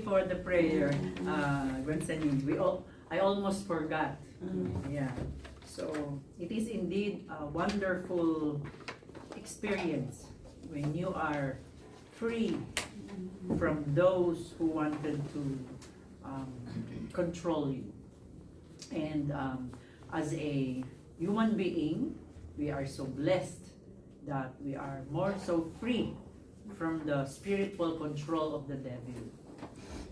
you for the prayer, Gwensanin. I almost forgot. Yeah. So it is indeed a wonderful experience when you are free from those who wanted to control you. And as a human being, we are so blessed that we are more so free from the spiritual control of the devil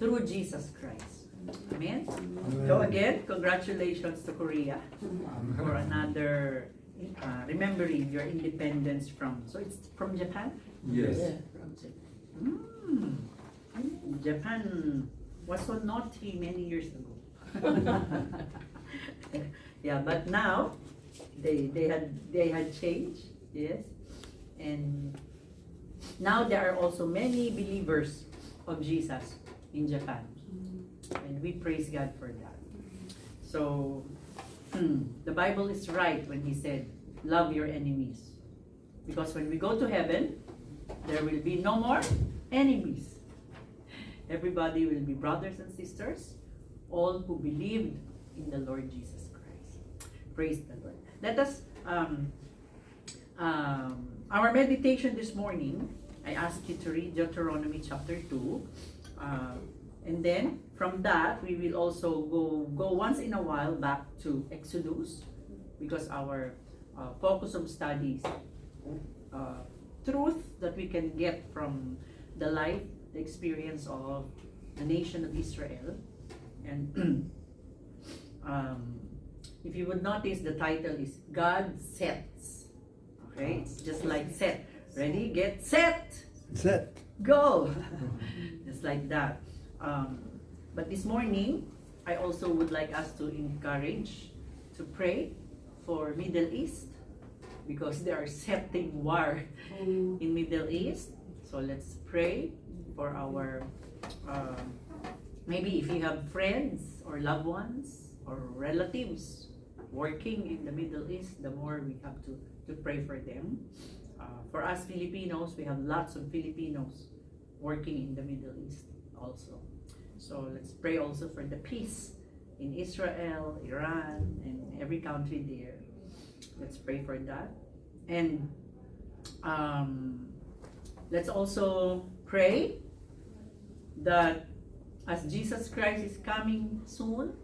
through Jesus Christ. Amen? So again, congratulations to Korea for another remembering your independence from, so it's from Japan? Yes. Japan was so naughty many years ago. Yeah, but now they had changed, yes, and now there are also many believers of Jesus in Japan, and we praise God for that. So the Bible is right when He said, "Love your enemies," because when we go to heaven, there will be no more enemies. Everybody will be brothers and sisters, all who believed in the Lord Jesus Christ. Praise the Lord. Let us, our meditation this morning, I ask you to read Deuteronomy chapter 2. And then, from that, we will also go once in a while back to Exodus, because our focus of studies, truth that we can get from the life, the experience of the nation of Israel. And if you would notice, the title is God Sets. Okay, it's just like set. Ready, get set, go. Just like that. But this morning, I also would like us to encourage to pray for Middle East, because they are setting war in Middle East. So let's pray for our, maybe if you have friends or loved ones or relatives working in the Middle East, the more we have to pray for them. For us Filipinos, we have lots of Filipinos working in the Middle East also. So let's pray also for the peace in Israel, Iran, and every country there. Let's pray for that. And let's also pray that as Jesus Christ is coming soon,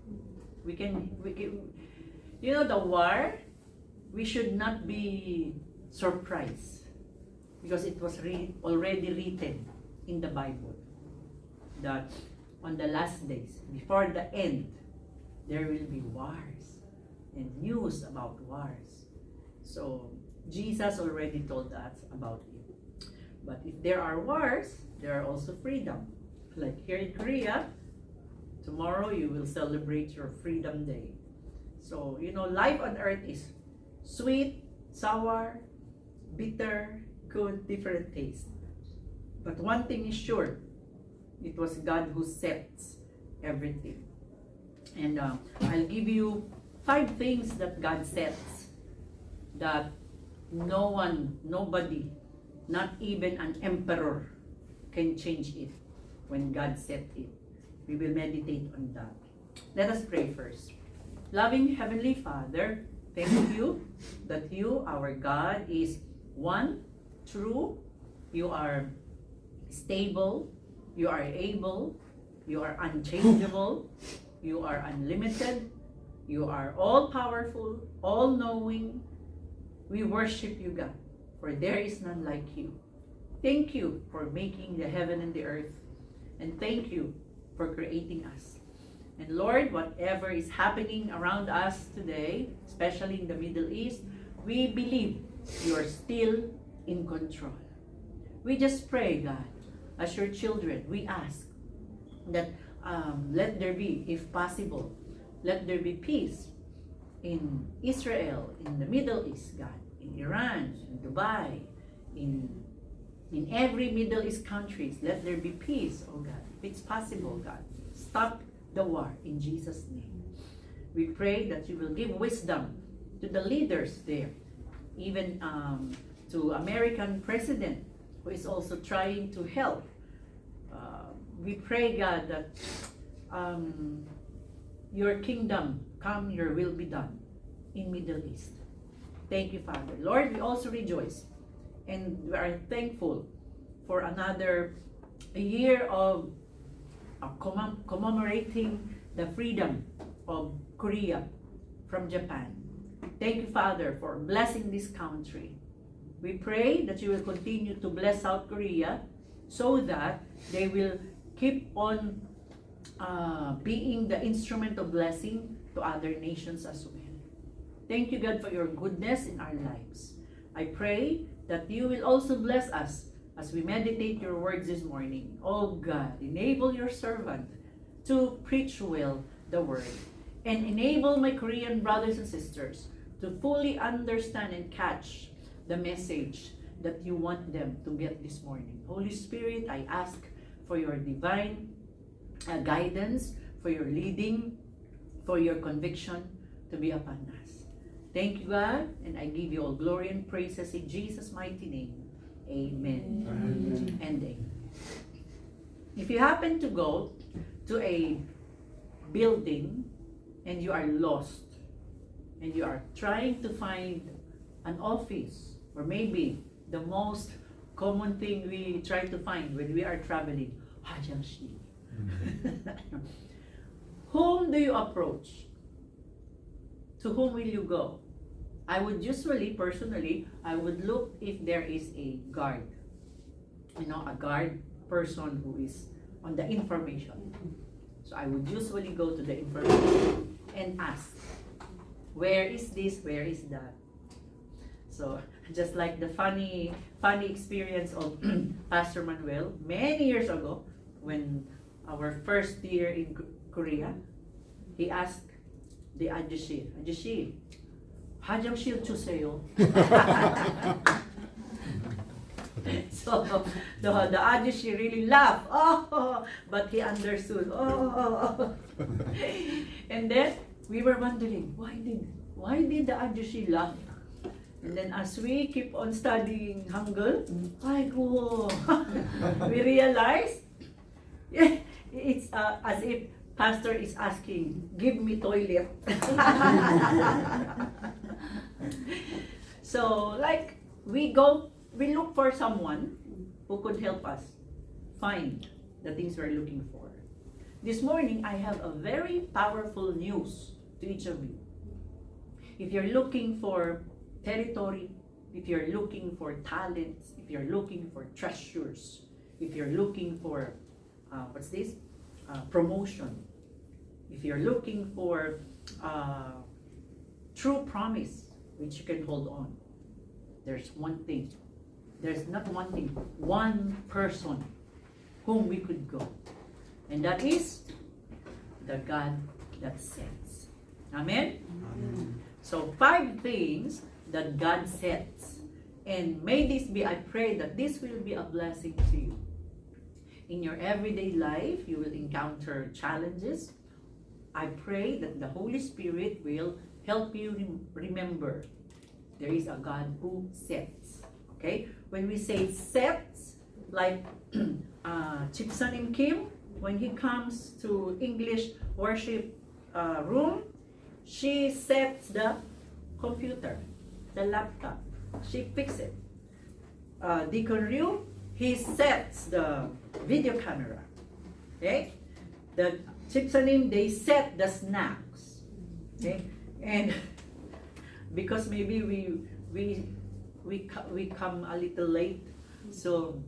we can, you know, the war, we should not be surprised, because it was already written in the Bible that on the last days, before the end, there will be wars and news about wars. So Jesus already told us about it. But if there are wars, there are also freedom. Like here in Korea, tomorrow you will celebrate your Freedom Day. So, you know, life on earth is sweet, sour, bitter, good, different taste. But one thing is sure, it was God who sets everything. And I'll give you 5 things that God sets that nobody, not even an emperor, can change it when God set it. We will meditate on that. Let us pray first. Loving Heavenly Father, thank you that you, our God, is one, true, you are stable, you are able, you are unchangeable, you are unlimited, you are all-powerful, all-knowing. We worship you, God, for there is none like you. Thank you for making the heaven and the earth, and thank you for creating us. And Lord, whatever is happening around us today, especially in the Middle East, we believe you are still in control. We just pray, God, as your children, we ask that let there be, if possible, let there be peace in Israel, in the Middle East, God, in Iran, in Dubai, in every Middle East countries. Let there be peace, oh God. If it's possible, God, stop the war in Jesus' name. We pray that you will give wisdom to the leaders there, even to American president, who is also trying to help we pray, God, that your kingdom come, your will be done in Middle East. Thank you, Father. Lord, we also rejoice and we are thankful for another year of commemorating the freedom of Korea from Japan. Thank you, Father, for blessing this country. We pray that you will continue to bless South Korea so that they will keep on being the instrument of blessing to other nations as well. Thank you, God, for your goodness in our lives. I pray that you will also bless us as we meditate your words this morning. Oh God, enable your servant to preach well the word and enable my Korean brothers and sisters to fully understand and catch the message that you want them to get this morning. Holy Spirit, I ask for your divine guidance, for your leading, for your conviction to be upon us. Thank you, God, and I give you all glory and praises in Jesus' mighty name. Amen. Amen. And amen. If you happen to go to a building and you are lost and you are trying to find an office, or maybe the most common thing we try to find when we are traveling, 화장실. Whom do you approach? To whom will you go? I would usually, personally, I would look if there is a guard. You know, a guard person who is on the information. So I would usually go to the information and ask, where is this, where is that? So just like the funny experience of Pastor Manuel many years ago, when our first year in Korea, he asked the 아저씨, 화장실 주세요. So the 아저씨 really laughed. Oh, but he understood. Oh, and then we were wondering, why did the ajushi laugh? And then as we keep on studying Hangul, we realize it's as if pastor is asking, give me toilet. So like we look for someone who could help us find the things we're looking for. This morning, I have a very powerful news to each of you. If you're looking for territory, if you're looking for talents, if you're looking for treasures, if you're looking for, promotion, if you're looking for true promise, which you can hold on, there's one thing. There's not one thing, one person whom we could go. And that is the God that sets. Amen? Amen. So 5 things that God sets. And may this be, I pray that this will be a blessing to you. In your everyday life, you will encounter challenges. I pray that the Holy Spirit will help you remember there is a God who sets. Okay? When we say sets, like Chipsanim Kim, when he comes to English worship room, she sets the computer, the laptop. She fixes it. Deacon Ryu, he sets the video camera. Okay? The Chipsanim, they set the snacks. Okay? And because maybe we come a little late, so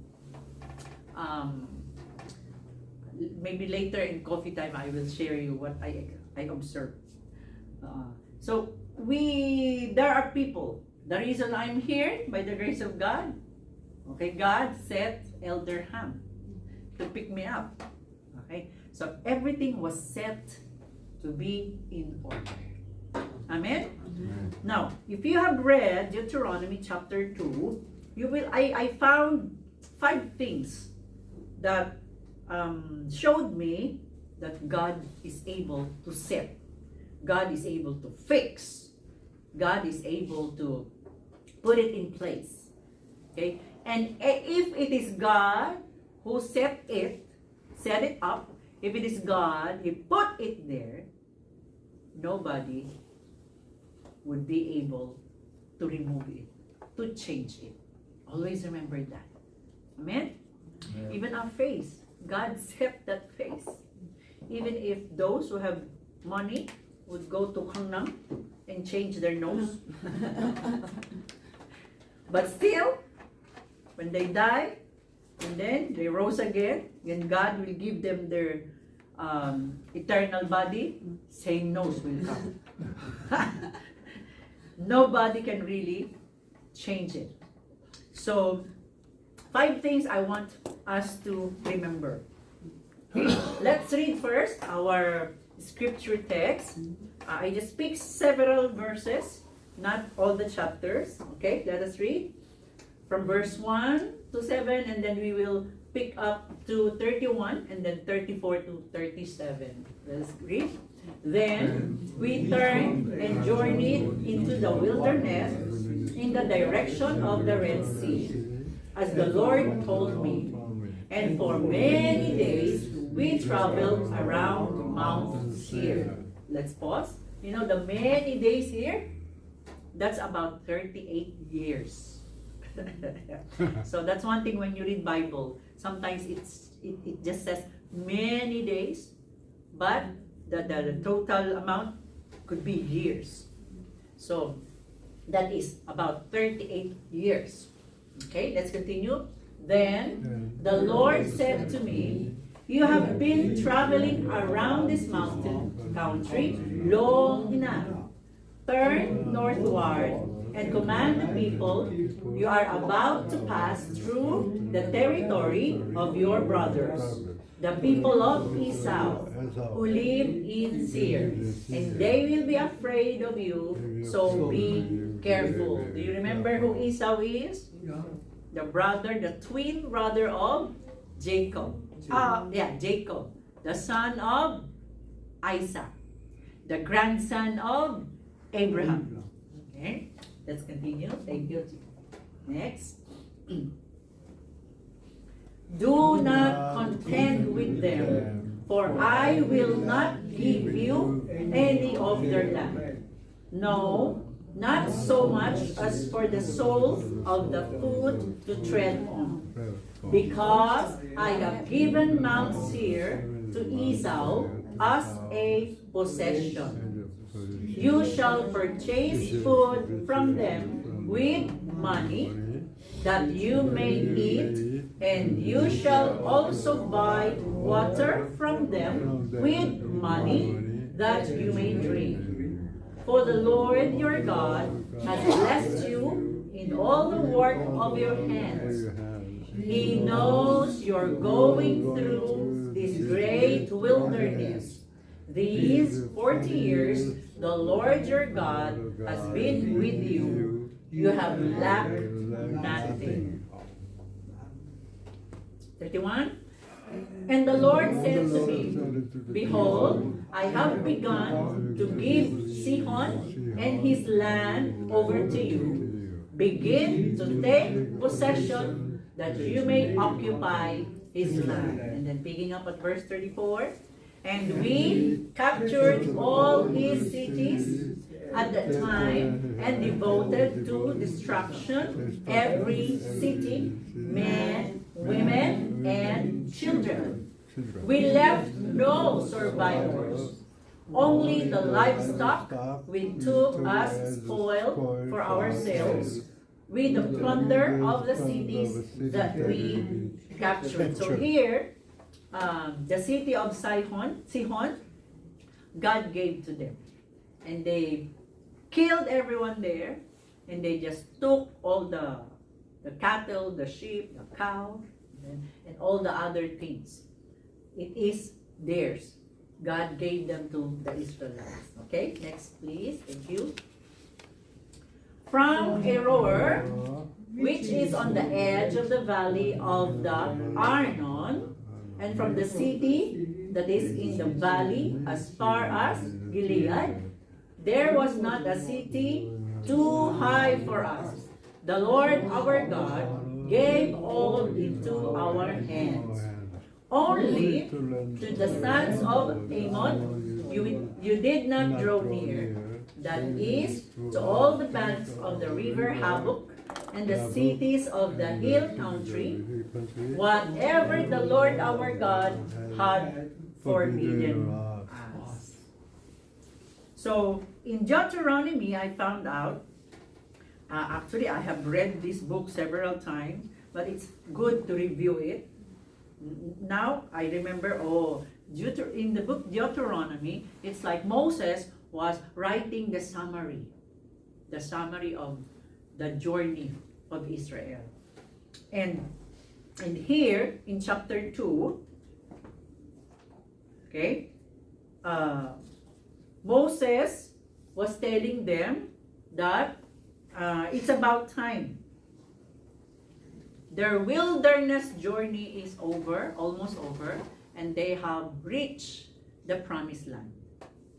maybe later in coffee time I will share you what I observed. So there are people. The reason I'm here, by the grace of God, okay, God set Elder Ham to pick me up. Okay, so everything was set to be in order. Amen? Amen. Now, if you have read Deuteronomy chapter 2, you will. I found 5 things that showed me that God is able to set. God is able to fix. God is able to put it in place. Okay? And if it is God who set set it up, if it is God, He put it there, nobody would be able to remove it, to change it. Always remember that. Amen? Yeah. Even our face, God set that face. Even if those who have money would go to Gangnam and change their nose. But still, when they die, and then they rose again, and God will give them their eternal body, same nose will come. Nobody can really change it. So, 5 things I want us to remember. Let's read first our scripture text. I just picked several verses, not all the chapters. Okay, let us read from verse 1 to 7, and then we will pick up to 31, and then 34 to 37. Let's read. Then we turned and journeyed into the wilderness in the direction of the Red Sea, as the Lord told me. And for many days we traveled around Mount Seir. Let's pause. You know, the many days here, that's about 38 years. So that's one thing when you read Bible. Sometimes it just says many days, but the total amount could be years. So that is about 38 years. Okay, let's continue. Then the Lord said to me, you have been traveling around this mountain country long enough. Turn northward and command the people you are about to pass through the territory of your brothers, the people of Esau, who live in Seir, and they will be afraid of you, so be careful. Do you remember who Esau is? The brother, the twin brother of Jacob. Jacob, the son of Isaac, the grandson of Abraham. Okay, let's continue. Thank you. Next. Do not contend with them, for I will not give you any of their land. No, not so much as for the soul of the food to tread on. Because I have given Mount Seir to Esau as a possession. You shall purchase food from them with money, that you may eat, and you shall also buy water from them with money, that you may drink. For the Lord your God has blessed you in all the work of your hands. He knows you're going through this great wilderness. These 40 years, the Lord your God has been with you. You have lacked nothing. 31. And the Lord said to me, behold, I have begun to give Sihon and his land over to you. Begin to take possession, that you may occupy his land. And then picking up at verse 34. And we captured all his cities at that time and devoted to destruction every city, men, women, and children. We left no survivors, only the livestock we took as spoil for ourselves, with the plunder of the cities that we captured. So here, the city of Sihon, God gave to them. And they killed everyone there, and they just took all the cattle, the sheep, the cow, and all the other things. It is theirs. God gave them to the Israelites. Okay, next please. Thank you. From Aroer, which is on the edge of the valley of the Arnon, and from the city that is in the valley as far as Gilead, there was not a city too high for us. The Lord our God gave all into our hands. only to the sons of Ammon you did not draw near, that is, to all the banks of the river Habuk, and the cities of the hill country, whatever the Lord our God had forbidden us. So, in Deuteronomy, I found out, actually I have read this book several times, but it's good to review it. Now, I remember, in the book Deuteronomy, it's like Moses was writing the summary of the journey of Israel. And here, in chapter 2, okay, Moses was telling them that it's about time. Their wilderness journey is over, almost over, and they have reached the promised land.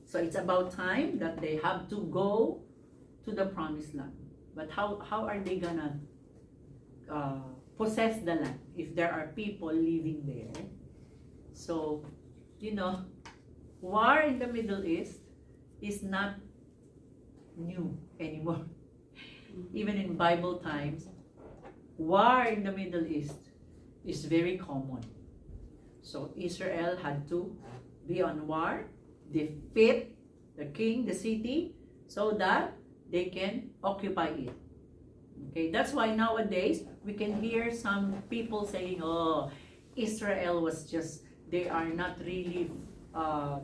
So it's about time that they have to go to the promised land. But how are they gonna possess the land if there are people living there? So, war in the Middle East is not new anymore. Even in Bible times, war in the Middle East is very common. So Israel had to be on war, defeat the king, the city, so that they can occupy it. Okay, that's why nowadays we can hear some people saying, Israel was just, they are not really,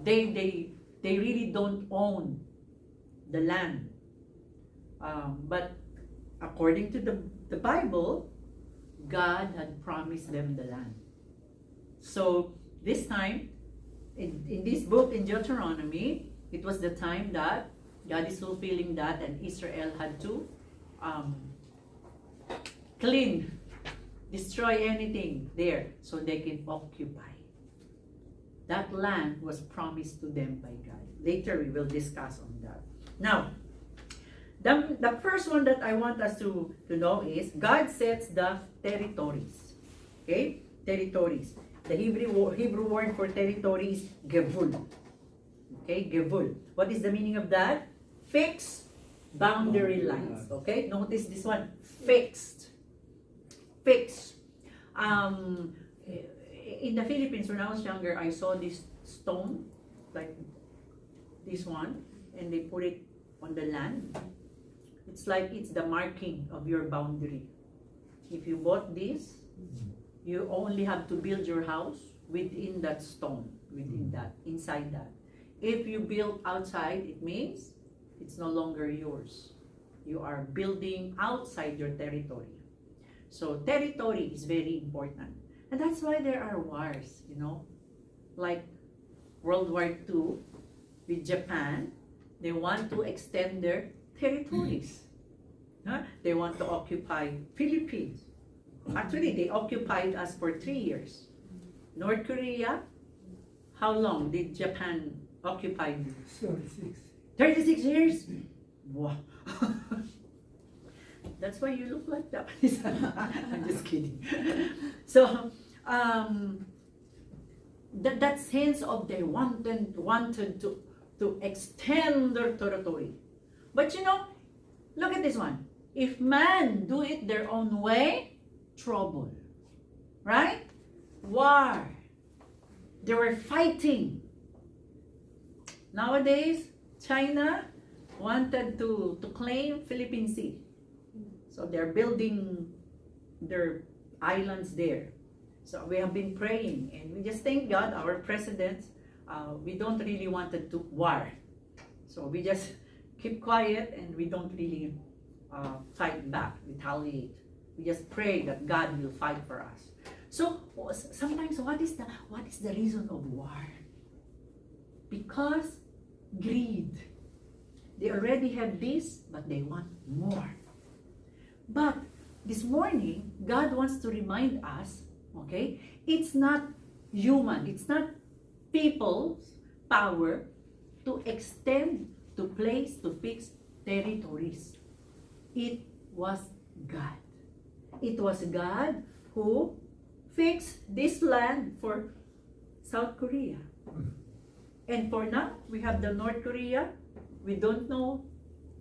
they really don't own the land. But according to the Bible, God had promised them the land. So this time, in this book in Deuteronomy, it was the time that God is fulfilling that, and Israel had to destroy anything there so they can occupy. That land was promised to them by God. Later we will discuss on that. Now, the first one that I want us to know is God sets the territories. Okay? Territories. The Hebrew word for territory is gevul. Okay? Gevul. What is the meaning of that? Fixed boundary lines. Okay? Notice this one. Fixed. Fixed. In the Philippines, when I was younger, I saw this stone, like this one, and they put it on the land. It's like it's the marking of your boundary. If you bought this, you only have to build your house within that stone, inside that. If you build outside, it means it's no longer yours. You are building outside your territory. So territory is very important. And that's why there are wars, like World War II with Japan. They want to extend their territories. They want to occupy Philippines. Actually, they occupied us for 3 years. North Korea, how long did Japan occupy? 36. 36 years? Wow. That's why you look like that. I'm just kidding. So, that sense of they wanted to extend their territory. But look at this one. If man do it their own way, trouble. Right? War. They were fighting. Nowadays, China wanted to claim Philippine Sea. So they're building their islands there. So we have been praying, and we just thank God, our presidents, we don't really want to war. So we just keep quiet, and we don't really fight back, retaliate. We just pray that God will fight for us. So sometimes what is the reason of war? Because greed. They already have this, but they want more. But this morning, God wants to remind us, okay, it's not human, it's not people's power to extend, to place, to fix territories. It was God. It was God who fix this land for South Korea. And for now, we have the North Korea. We don't know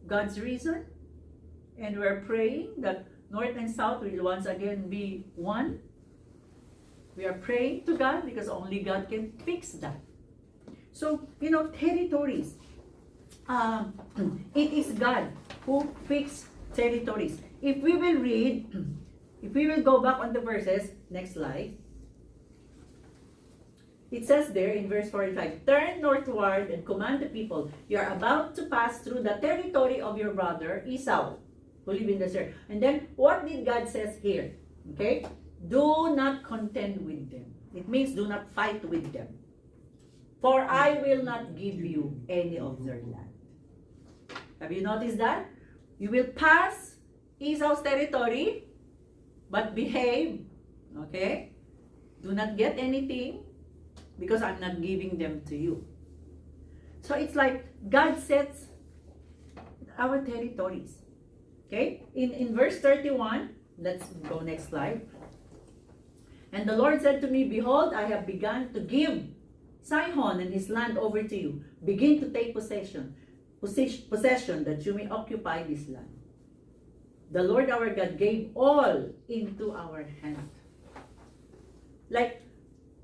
God's reason. And we're praying that North and South will once again be one. We are praying to God because only God can fix that. So, territories. It is God who fixed territories. If we will go back on the verses, next slide. It says there in verse 45, turn northward and command the people, you are about to pass through the territory of your brother Esau, who live in the desert. And then, what did God says here? Okay? Do not contend with them. It means do not fight with them. For I will not give you any of their land. Have you noticed that? You will pass Esau's territory, but behave. Okay? Do not get anything, because I'm not giving them to you. So it's like God sets our territories. Okay? In verse 31, let's go next slide. And the Lord said to me, behold, I have begun to give Sihon and his land over to you. Begin to take possession that you may occupy this land. The Lord our God gave all into our hand. Like,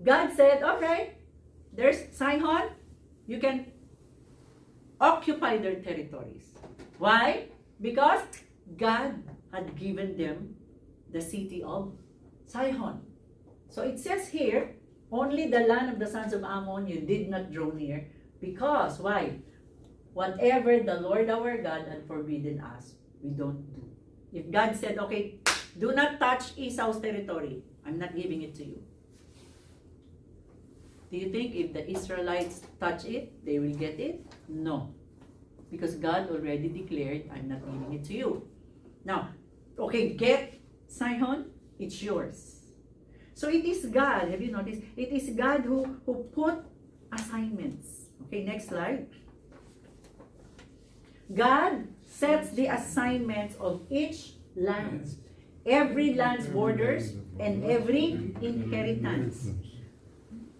God said, okay, there's Sihon, you can occupy their territories. Why? Because God had given them the city of Sihon. So it says here, only the land of the sons of Ammon you did not draw near. Because, why? Whatever the Lord our God had forbidden us, we don't do. If God said, okay, do not touch Esau's territory, I'm not giving it to you. Do you think if the Israelites touch it, they will get it? No. Because God already declared, I'm not giving it to you. Now, okay, get Sihon, it's yours. So it is God, have you noticed? It is God who put assignments. Okay, next slide. God sets the assignments of each land, every land's borders, and every inheritance.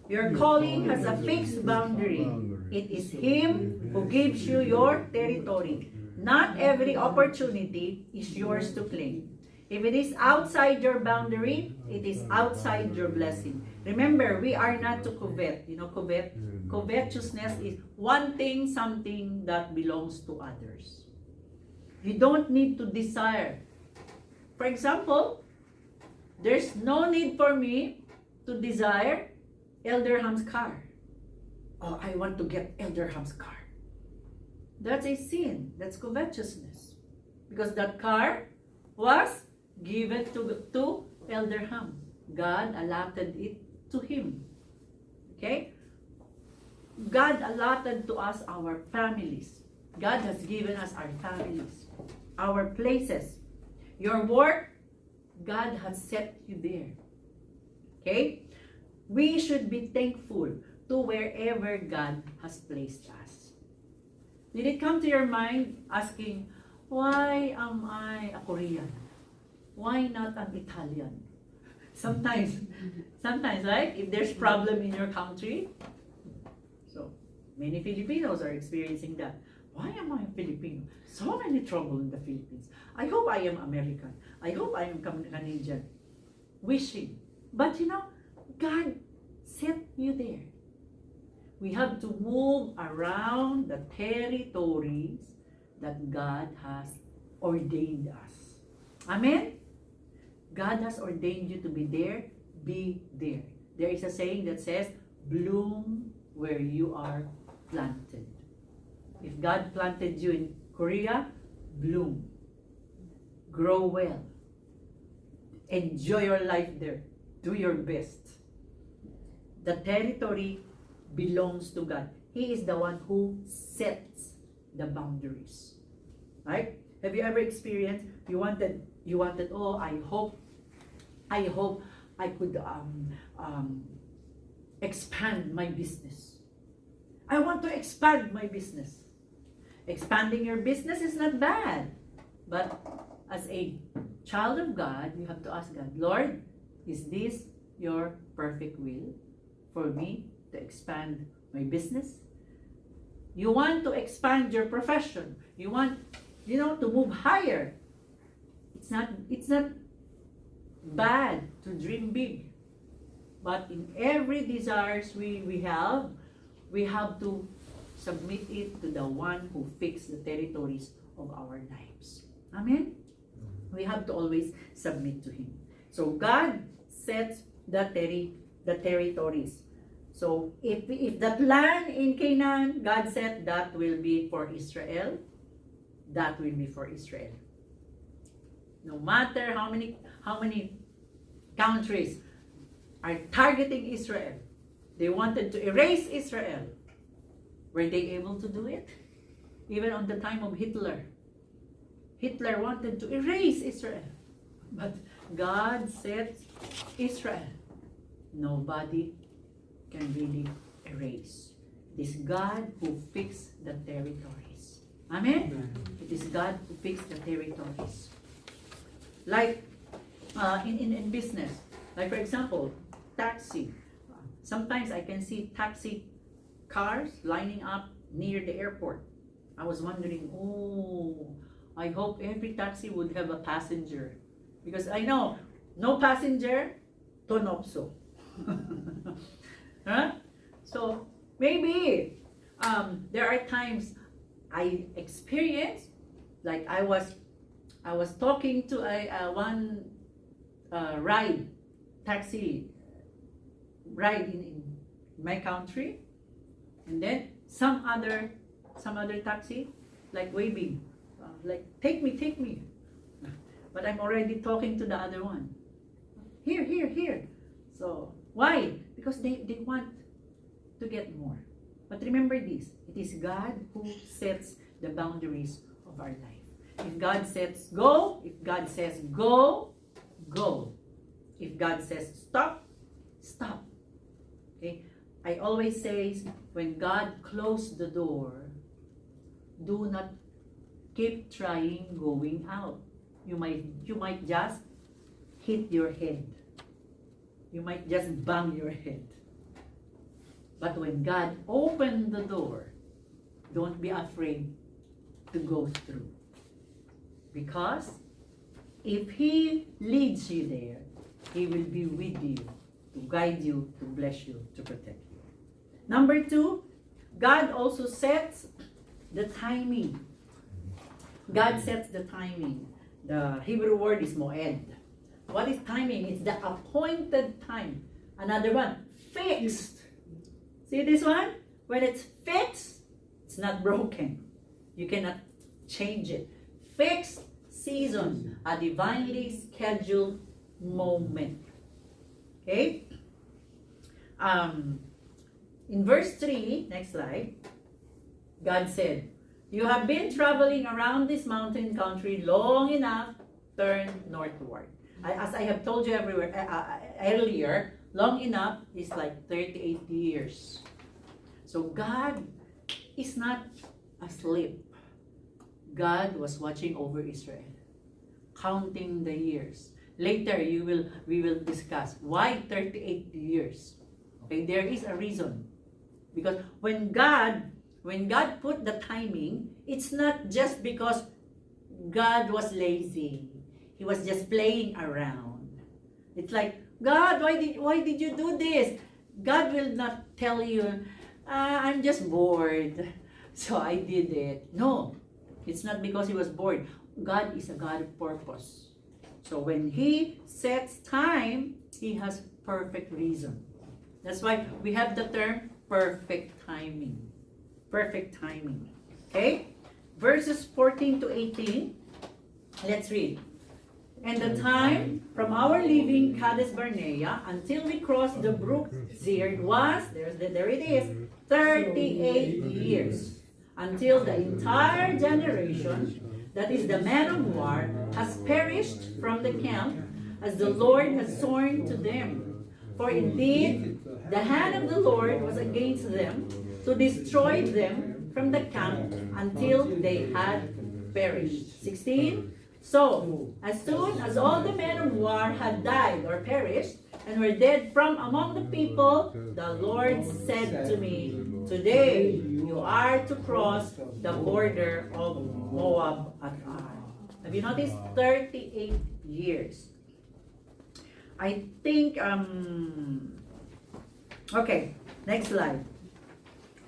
Your calling has a fixed boundary. It is Him who gives you your territory. Not every opportunity is yours to claim. If it is outside your boundary, it is outside your blessing. Remember, we are not to covet. You know, covetousness is wanting something that belongs to others. You don't need to desire. For example, there's no need for me to desire Elder Ham's car. Oh, I want to get Elder Ham's car. That's a sin. That's covetousness. Because that car was given to Elder Ham. God allotted it to him. Okay? God allotted to us our families. God has given us our families, our places. Your work, God has set you there. Okay? We should be thankful to wherever God has placed us. Did it come to your mind asking, why am I a Korean? Why not an Italian? Sometimes, right? If there's problem in your country, so many Filipinos are experiencing that. Why am I a Filipino? So many trouble in the Philippines. I hope I am American. I hope I am Canadian. Wishing. But God set you there. We have to move around the territories that God has ordained us. Amen? God has ordained you to be there, be there. There is a saying that says, bloom where you are planted. If God planted you in Korea, bloom. Grow well. Enjoy your life there. Do your best. The territory belongs to God. He is the one who sets the boundaries. Right? Have you ever experienced, you wanted, oh, I hope I could expand my business. I want to expand my business. Expanding your business is not bad. But as a child of God, you have to ask God, Lord, is this your perfect will for me to expand my business? You want to expand your profession. You want, to move higher. It's not bad to dream big. But in every desires we have to submit it to the one who fixed the territories of our lives. Amen? We have to always submit to Him. So God sets the territories. So if that land in Canaan, God said that will be for Israel, that will be for Israel. No matter how many countries are targeting Israel, they wanted to erase Israel. Were they able to do it? Even on the time of Hitler. Hitler wanted to erase Israel. But God said Israel. Nobody can really erase. It is God who fixed the territories. Amen? It is God who fixed the territories. Like in business. Like for example, taxi. Sometimes I can see taxi cars lining up near the airport. I was wondering, I hope every taxi would have a passenger. Because I know, no passenger, tonopso. Huh? So, maybe, there are times I experience, like I was talking to one taxi ride in my country, and then some other taxi like waving, like take me, but I'm already talking to the other one. Here. So why? Because they want to get more. But remember this, it is God who sets the boundaries of our life. If God says go, if God says go. If God says stop. Okay? I always say, when God closed the door, do not keep trying going out. You might just hit your head. You might just bang your head. But when God opened the door, don't be afraid to go through. Because if He leads you there, He will be with you, to guide you, to bless you, to protect you. Number 2, God also sets the timing. God sets the timing. The Hebrew word is moed. What is timing? It's the appointed time. Another one, fixed. See this one? When it's fixed, it's not broken. You cannot change it. Fixed season, a divinely scheduled moment. Okay? In verse 3, next slide, God said, "You have been traveling around this mountain country long enough, turn northward." As I have told you earlier, long enough is like 38 years. So God is not asleep. God was watching over Israel, counting the years. Later, we will discuss why 38 years. Okay, there is a reason. Because when God put the timing, it's not just because God was lazy. He was just playing around. It's like, God, why did you do this? God will not tell you, I'm just bored, so I did it. No, it's not because He was bored. God is a God of purpose. So when He sets time, He has perfect reason. That's why we have the term perfect timing. Perfect timing. Okay? Verses 14 to 18. Let's read. "And the time from our leaving Kadesh Barnea until we crossed the brook Zerd was," there it is, 38 years. "Until the entire generation, that is the man of war, has perished from the camp, as the Lord has sworn to them. For indeed, the hand of the Lord was against them, to destroy them from the camp until they had perished." 16. So, as soon as all the men of war had died or perished, and were dead from among the people, the Lord said to me, today you are to cross the border of Moab at Ar. Have you noticed? 38 years. I think, okay, next slide.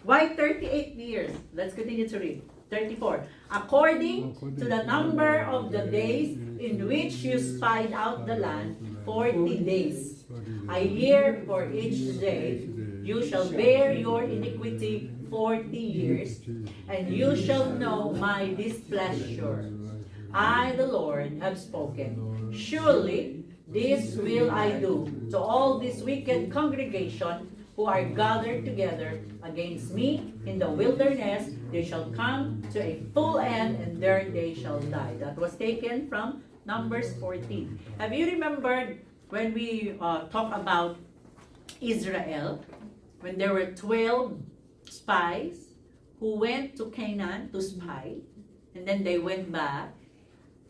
Why 38 years? Let's continue to read. 34. According to the number of the days in which you spied out the land, 40 days. A year for each day. You shall bear your iniquity 40 years, and you shall know my displeasure. I, the Lord, have spoken. Surely this will I do to all this wicked congregation who are gathered together against me in the wilderness. They shall come to a full end, and there they shall die. That was taken from Numbers 14. Have you remembered when we talk about Israel, when there were 12 spies who went to Canaan to spy, and then they went back,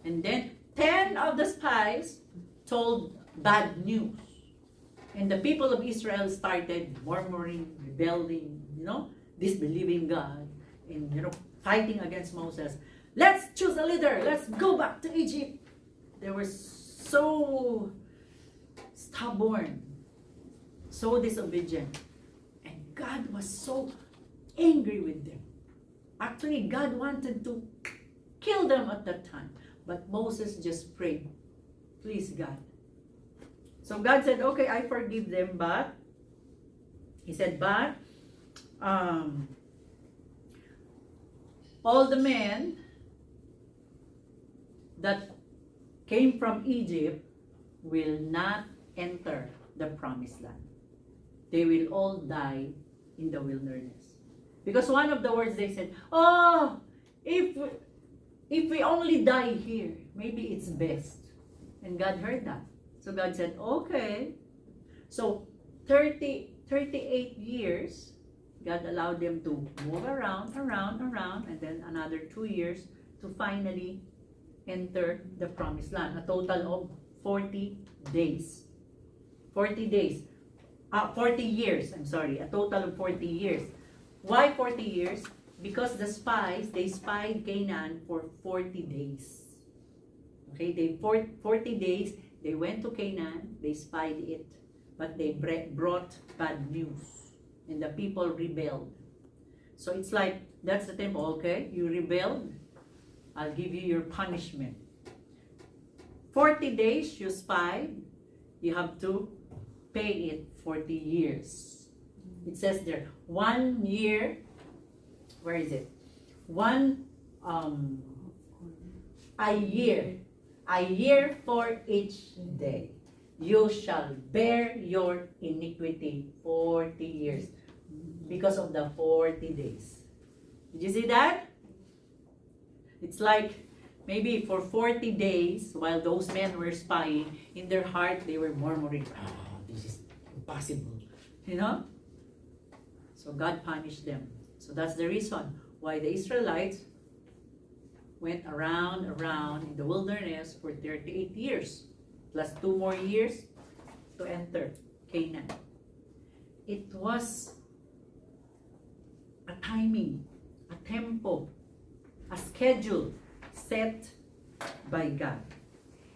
and then 10 of the spies told bad news. And the people of Israel started murmuring, rebelling, disbelieving God, and fighting against Moses. Let's choose a leader. Let's go back to Egypt. They were so stubborn, so disobedient, and God was so angry with them. Actually, God wanted to kill them at that time, but Moses just prayed, please God. So God said, okay, I forgive them, but he said, but all the men that came from Egypt will not enter the promised land. They will all die in the wilderness. Because one of the words they said, oh, if we only die here, maybe it's best. And God heard that. So God said, okay. So 38 years, God allowed them to move around, and then another 2 years to finally enter the promised land. A total of 40 days. 40 days. 40 years, I'm sorry. A total of 40 years. Why 40 years? Because the spies, they spied Canaan for 40 days. Okay, 40 days, they went to Canaan, they spied it, but they brought bad news, and the people rebelled. So it's like, that's the temple, okay, you rebelled, I'll give you your punishment. 40 days you spied, you have to pay it 40 years. It says there, 1 year, where is it? A year for each day. You shall bear your iniquity 40 years because of the 40 days. Did you see that? It's like maybe for 40 days, while those men were spying, in their heart they were murmuring, this is impossible. So God punished them. So that's the reason why the Israelites went around in the wilderness for 38 years, plus 2 more years to enter Canaan. It was a timing, a tempo, a schedule set by God.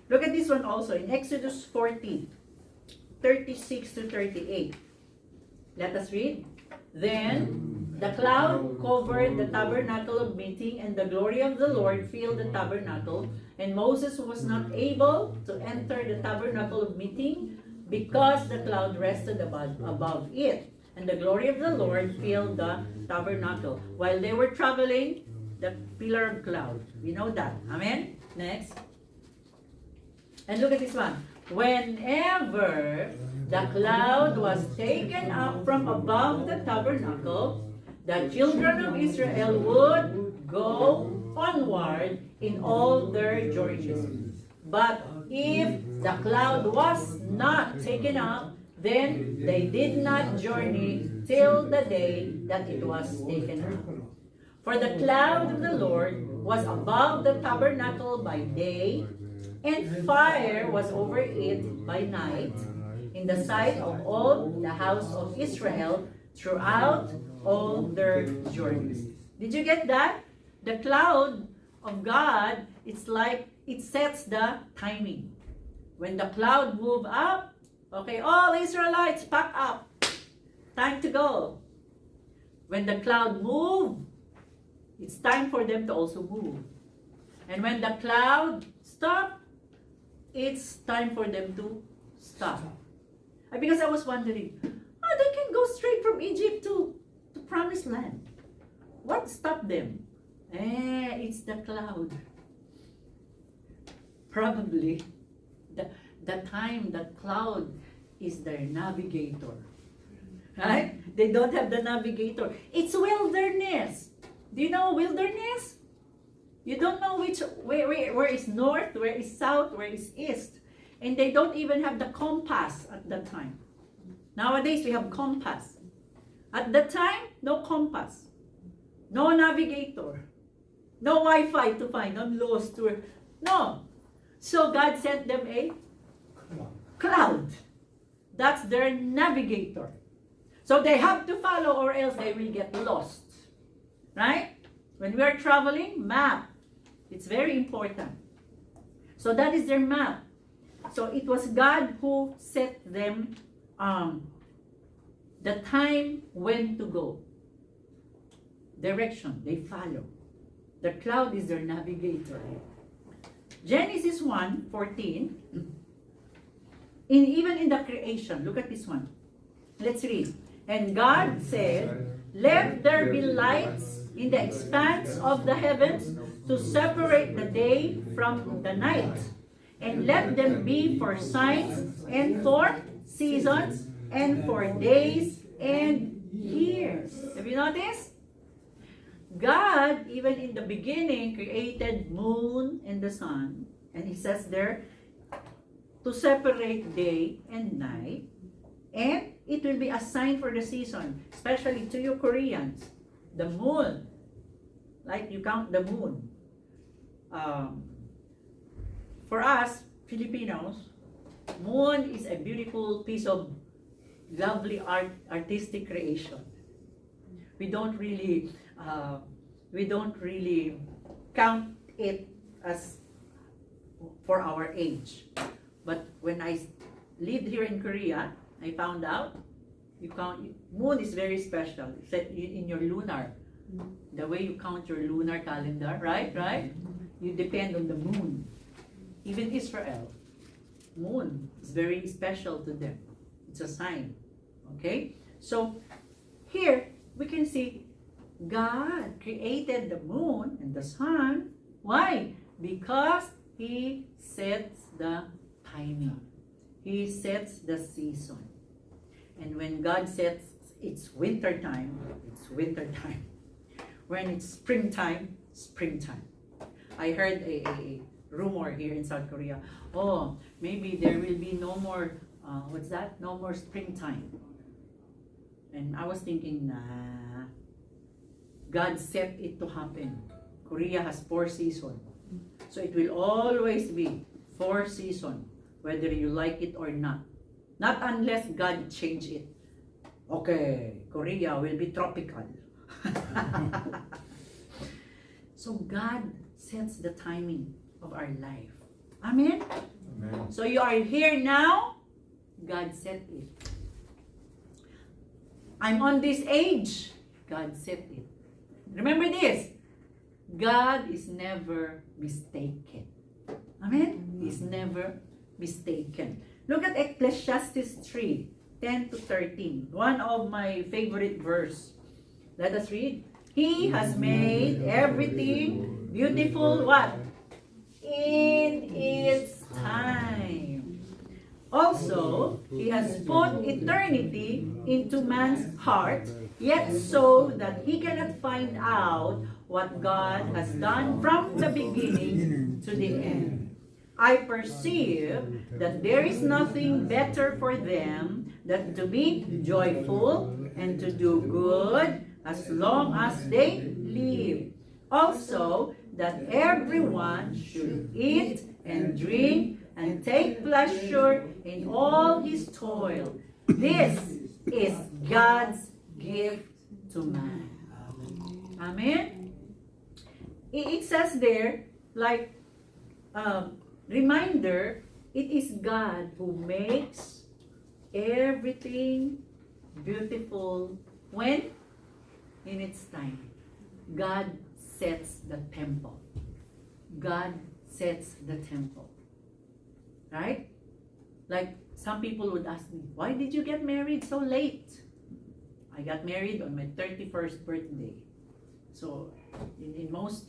Look at this one also in Exodus 40, 36 to 38. Let us read. Then the cloud covered the tabernacle of meeting, and the glory of the Lord filled the tabernacle. And Moses was not able to enter the tabernacle of meeting because the cloud rested above it. And the glory of the Lord filled the tabernacle. While they were traveling, the pillar of cloud. We know that. Amen? Next. And look at this one. Whenever the cloud was taken up from above the tabernacle, the children of Israel would go onward in all their journeys. But if the cloud was not taken up, then they did not journey till the day that it was taken up. For the cloud of the Lord was above the tabernacle by day, and fire was over it by night, in the sight of all the house of Israel throughout all their journeys. Did you get that? The cloud of God, it's like it sets the timing. When the cloud move up, okay, all Israelites pack up. Time to go. When the cloud move, it's time for them to also move. And when the cloud stop, it's time for them to stop. Because I was wondering, they can go straight from Egypt to Promised Land. What stopped them? It's the cloud. Probably the time that cloud is their navigator. Right? They don't have the navigator. It's wilderness. Do you know wilderness? You don't know where is north, where is south, where is east. And they don't even have the compass at that time. Nowadays, we have compass. At that time, no compass. No navigator. No Wi-Fi to find. I'm lost. No. So God sent them a cloud. That's their navigator. So they have to follow or else they will get lost. Right? When we are traveling, map. It's very important. So that is their map. So it was God who set them the time when to go. Direction, they follow. The cloud is their navigator. Genesis 1:14. Even in the creation, look at this one. Let's read. And God said, "Let there be lights in the expanse of the heavens to separate the day from the night, and let them be for signs and for seasons and for days and years." Have you noticed? God, even in the beginning, created moon and the sun, and He says there, to separate day and night, and it will be a sign for the season, especially to you Koreans. The moon, like you count the moon. For us Filipinos, moon is a beautiful piece of lovely artistic creation. We don't really count it as for our age. But when I lived here in Korea, I found out moon is very special. It's in your lunar, the way you count your lunar calendar, right? You depend on the moon. Even Israel, moon is very special to them. It's a sign. Okay? So here we can see God created the moon and the sun. Why? Because He sets the timing. He sets the season. And when God sets it's winter time, it's winter time. When it's springtime, springtime. I heard a rumor here in South Korea. Maybe there will be no more, no more springtime. And I was thinking, nah, God set it to happen. Korea has 4 seasons. So it will always be 4 seasons, whether you like it or not. Not unless God change it. Okay, Korea will be tropical. So God sets the timing of our life. Amen? Amen. So you are here now, God set it. I'm on this age, God set it. Remember this, God is never mistaken. Amen? He's never mistaken. Look at Ecclesiastes 3:10-13. One of my favorite verse. Let us read. He has made everything beautiful, what? In its time. Also, He has put eternity into man's heart, yet so that he cannot find out what God has done from the beginning to the end. I perceive that there is nothing better for them than to be joyful and to do good as long as they live. Also, that everyone should eat and drink and take pleasure in all his toil. This is God's gift to man. Amen? It says there, like, reminder, it is God who makes everything beautiful when? In its time. God sets the temple. God sets the temple. Right? Like, some people would ask me, why did you get married so late? I got married on my 31st birthday. So, in most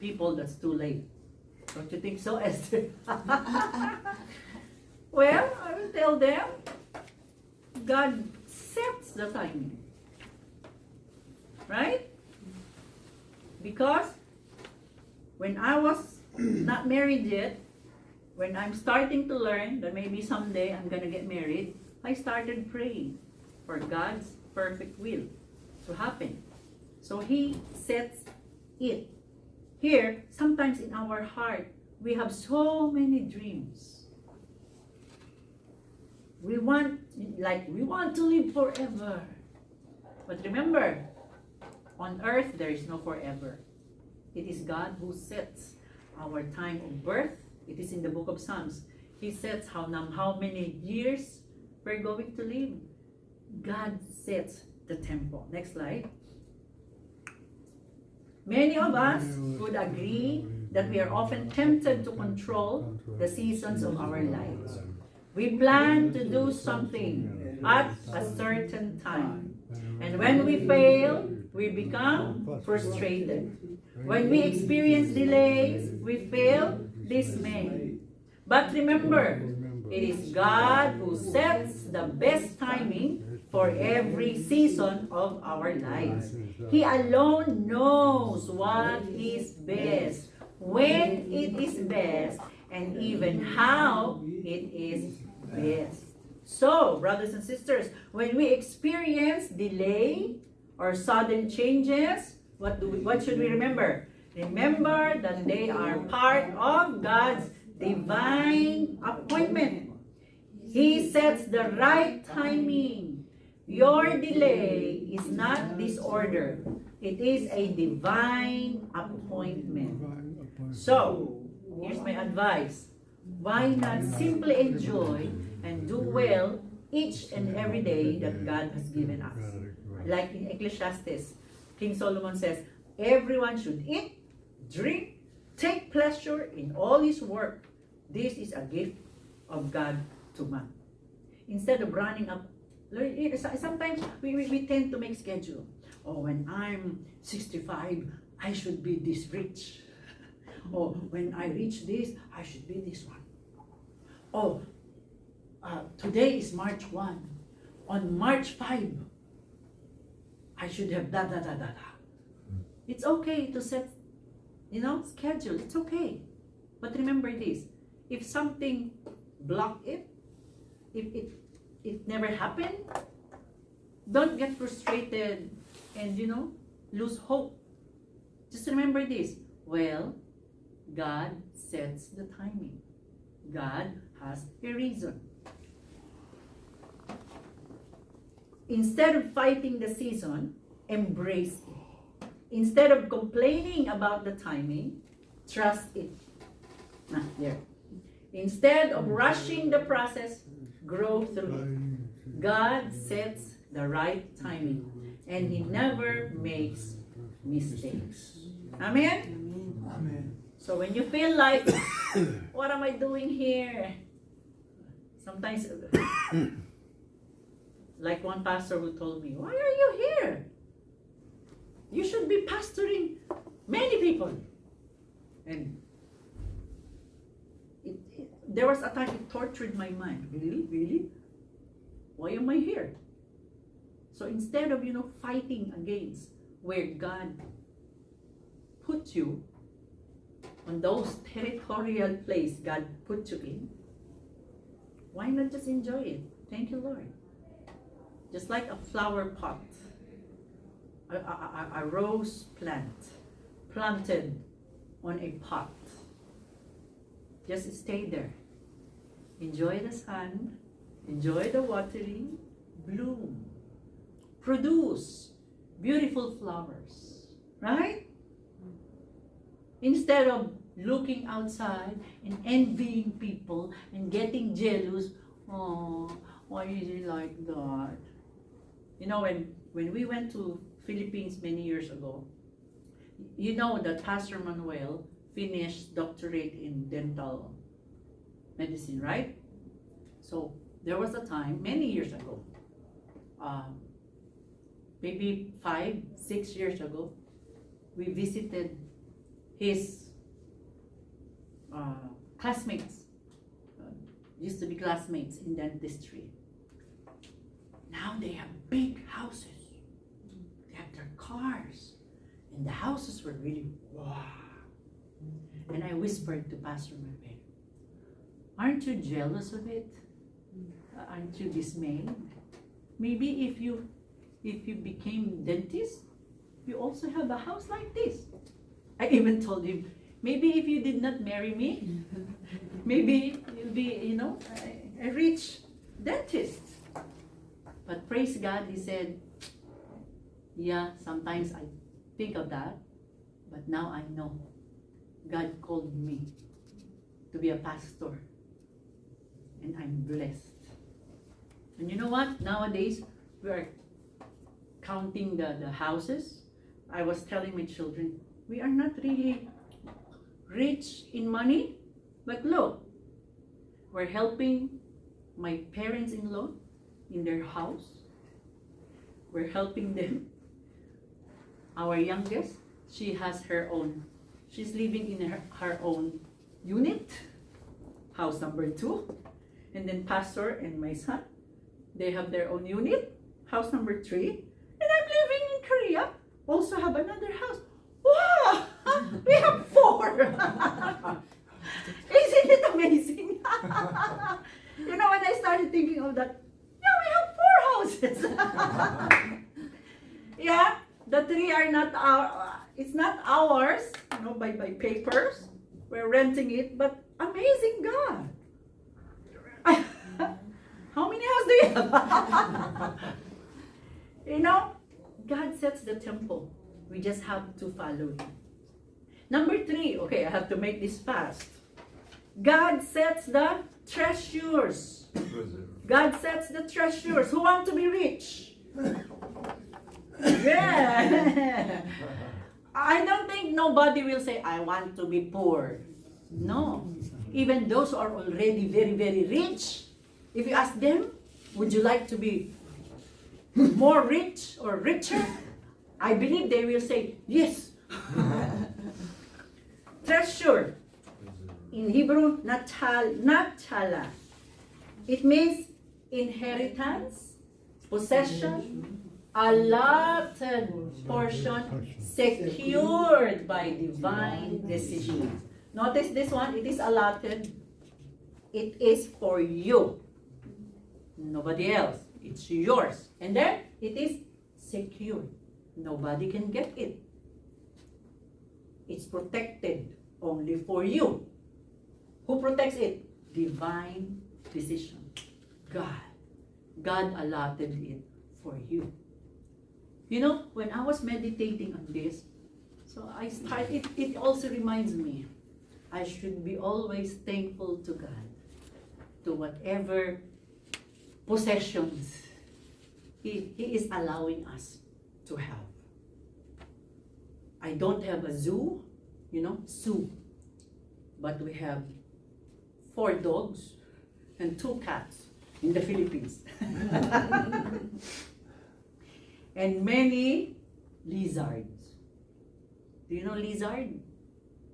people, that's too late. Don't you think so, Esther? Well, I will tell them, God sets the timing. Right? Because when I was not married yet, when I'm starting to learn that maybe someday I'm gonna get married, I started praying for God's perfect will to happen. So He sets it. Here, sometimes in our heart, we have so many dreams. We want to live forever. But remember, on earth there is no forever. It is God who sets our time of birth. It is in the book of Psalms. He sets how many years we're going to live. God sets the temple. Next slide. Many of us would agree that we are often tempted to control the seasons of our lives. We plan to do something at a certain time. And when we fail, we become frustrated. When we experience delays, we feel dismay. But remember, it is God who sets the best timing for every season of our lives. He alone knows what is best, when it is best, and even how it is best. So, brothers and sisters, when we experience delay or sudden changes, what should we remember? Remember that they are part of God's divine appointment. He sets the right timing. Your delay is not disorder. It is a divine appointment. So, here's my advice. Why not simply enjoy and do well each and every day that God has given us? Like in Ecclesiastes, King Solomon says, everyone should eat, drink, take pleasure in all his work. This is a gift of God to man. Instead of running up, sometimes we tend to make schedule. Oh, when I'm 65, I should be this rich. Oh, when I reach this, I should be this one. Oh, today is March 1. On March 5, I should have da. It's okay to set, schedule. It's okay. But remember this, if something blocked it, if it never happened, don't get frustrated and, lose hope. Just remember this. Well, God sets the timing. God has a reason. Instead of fighting the season, embrace it. Instead of complaining about the timing, trust it. There. Instead of rushing the process, grow through it. God sets the right timing, and He never makes mistakes. Amen? Amen. So when you feel like, what am I doing here? Sometimes, like one pastor who told me, why are you here? You should be pastoring many people. And there was a time it tortured my mind. Really? Why am I here? So instead of, fighting against where God put you, on those territorial place God put you in, why not just enjoy it? Thank you, Lord. Just like a flower pot, a rose plant planted on a pot. Just stay there. Enjoy the sun, enjoy the watering, bloom, produce beautiful flowers, right? Instead of looking outside and envying people and getting jealous, oh, why is it like that? You know, when we went to Philippines many years ago, you know that Pastor Manuel finished doctorate in dental medicine, right? So there was a time many years ago, maybe 5-6 years ago, we visited his classmates, used to be classmates in dentistry. Now they have big houses, they have their cars, and the houses were really wow. And I whispered to Pastor Manuel, aren't you jealous of it? Aren't you dismayed? Maybe if you became dentist, you also have a house like this. I even told him, maybe if you did not marry me, maybe you'll be, a rich dentist. But praise God, he said, yeah, sometimes I think of that, but now I know God called me to be a pastor, and I'm blessed. And you know what? Nowadays, we are counting the houses. I was telling my children, we are not really rich in money, but look, we're helping my parents-in-law in their house. We're helping them. Our youngest, she has her own, she's living in her own unit, house number 2. And then Pastor and my son, they have their own unit, house number 3. And I'm living in Korea, also have another house. Wow! We have 4! Isn't it amazing? You know, when I started thinking of that, yeah, we have 4 houses. Yeah, the 3 are not our, it's not ours, by papers. We're renting it, but amazing God. How many houses do you have? God sets the temple. We just have to follow Him. Number 3, okay, I have to make this fast. God sets the treasures. God sets the treasures. Who want to be rich? Yeah. I don't think nobody will say, I want to be poor. No. Even those who are already very, very rich, if you ask them, would you like to be more rich or richer? I believe they will say, yes. Treasure. In Hebrew, natchala. It means inheritance, possession, allotted portion, secured by divine decision. Notice this one, it is allotted. It is for you. Nobody else. It's yours. And then it is secured. Nobody can get it. It's protected only for you. Who protects it? Divine decision. God. God allotted it for you. When I was meditating on this, so it also reminds me, I should be always thankful to God, to whatever possessions He is allowing us to have. I don't have a zoo, but we have 4 dogs and 2 cats in the Philippines. And many lizards. Do you know lizard?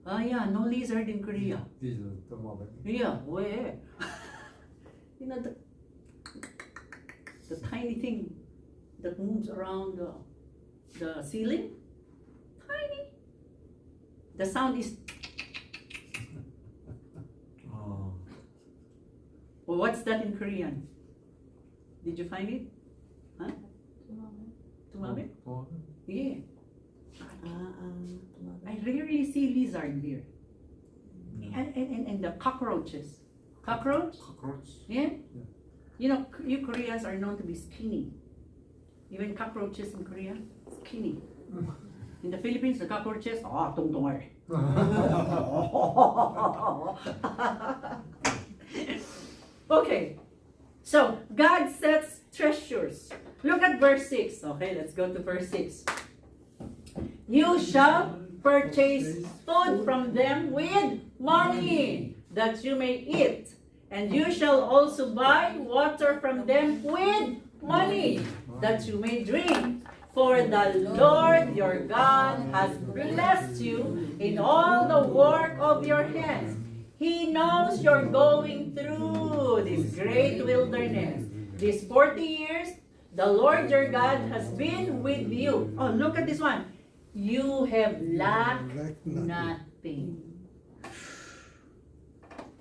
Yeah, no lizard in Korea. Yeah, where? The tiny thing that moves around the ceiling. Tiny. The sound is. Oh. Well, what's that in Korean? Did you find it? Huh? Tumame? Yeah. I rarely see lizard here. No. And the cockroaches. Cockroach? Cockroach. Yeah? You know, you Koreans are known to be skinny. Even cockroaches in Korea, skinny. In the Philippines, the cockroaches, tungtong eh. Okay, so God sets treasures. Look at verse 6. Okay, let's go to verse 6. You shall purchase food from them with money, that you may eat. And you shall also buy water from them with money, that you may drink. For the Lord your God has blessed you in all the work of your hands. He knows you're going through this great wilderness. These 40 years, the Lord your God has been with you. Oh, look at this one. You have lacked nothing.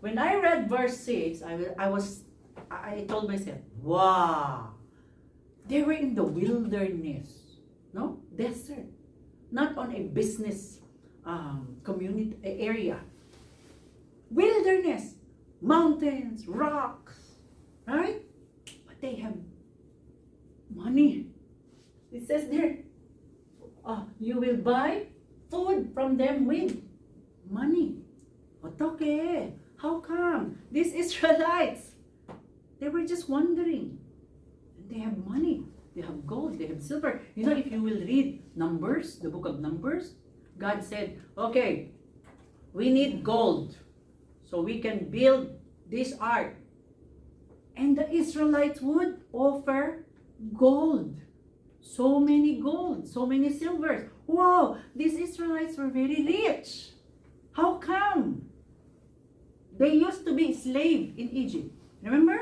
When I read verse 6, I told myself, wow, they were in the wilderness, no? Desert. Not on a business community area. Wilderness, mountains, rocks, right? But they have money. It says there, you will buy food from them with money. Okay, how come? These Israelites, they were just wondering. They have money, they have gold, they have silver. You know, if you will read Numbers, the book of Numbers, God said, okay, we need gold so we can build this ark. And the Israelites would offer gold. So many gold, so many silvers. Wow, these Israelites were very rich. How come? They used to be slave in Egypt. Remember?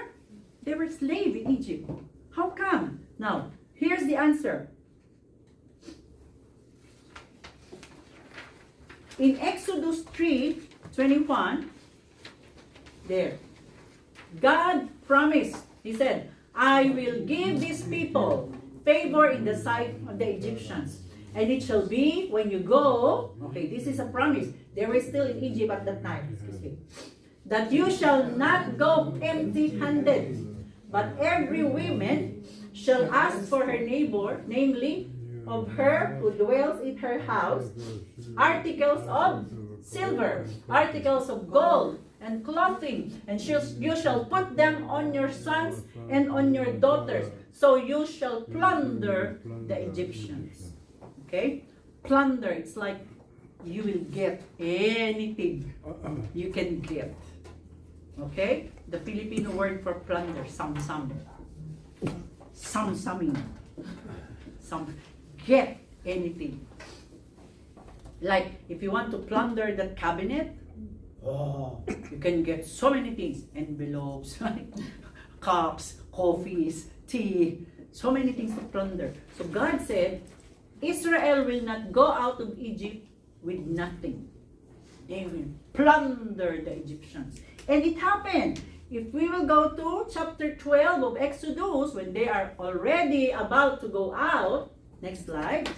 They were slave in Egypt. How come? Now, here's the answer. In Exodus 3:21, there, God promised, He said, I will give these people favor in the sight of the Egyptians. And it shall be when you go, okay, this is a promise. They were still in Egypt at that time, excuse me, that you shall not go empty-handed, but every woman shall ask for her neighbor, namely, of her who dwells in her house, articles of silver, articles of gold, and clothing, and you shall put them on your sons and on your daughters, so you shall plunder the Egyptians. Okay? Plunder, it's like you will get anything you can get. Okay? The Filipino word for plunder, samsam. Samsamin. Get anything. Like, if you want to plunder that cabinet, you can get so many things. Envelopes, cups, coffees, tea, so many things to plunder. So God said, Israel will not go out of Egypt with nothing. They will plunder the Egyptians. And it happened. If we will go to chapter 12 of Exodus, when they are already about to go out, next slide.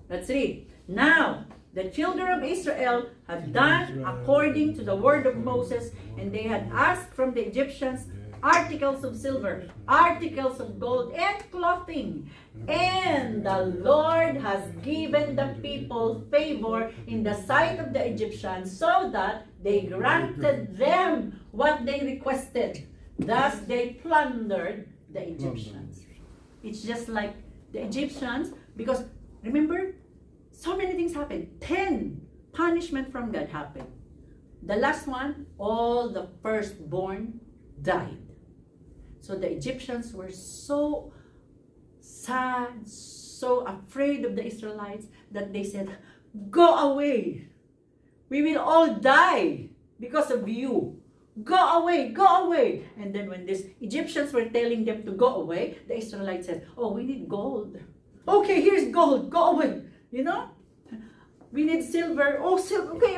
Let's read. Now, the children of Israel had done according to the word of Moses, and they had asked from the Egyptians articles of silver, articles of gold, and clothing. And the Lord has given the people favor in the sight of the Egyptians, so that they granted them what they requested. Thus they plundered the Egyptians. It's just like the Egyptians, because remember, so many things happened. 10 punishment from God happened. The last one, all the firstborn died. So the Egyptians were so sad, so afraid of the Israelites, that they said, go away. We will all die because of you. Go away, go away. And then when these Egyptians were telling them to go away, the Israelites said, oh, we need gold. Okay, here's gold, go away. You know? We need silver. Oh, silver, okay.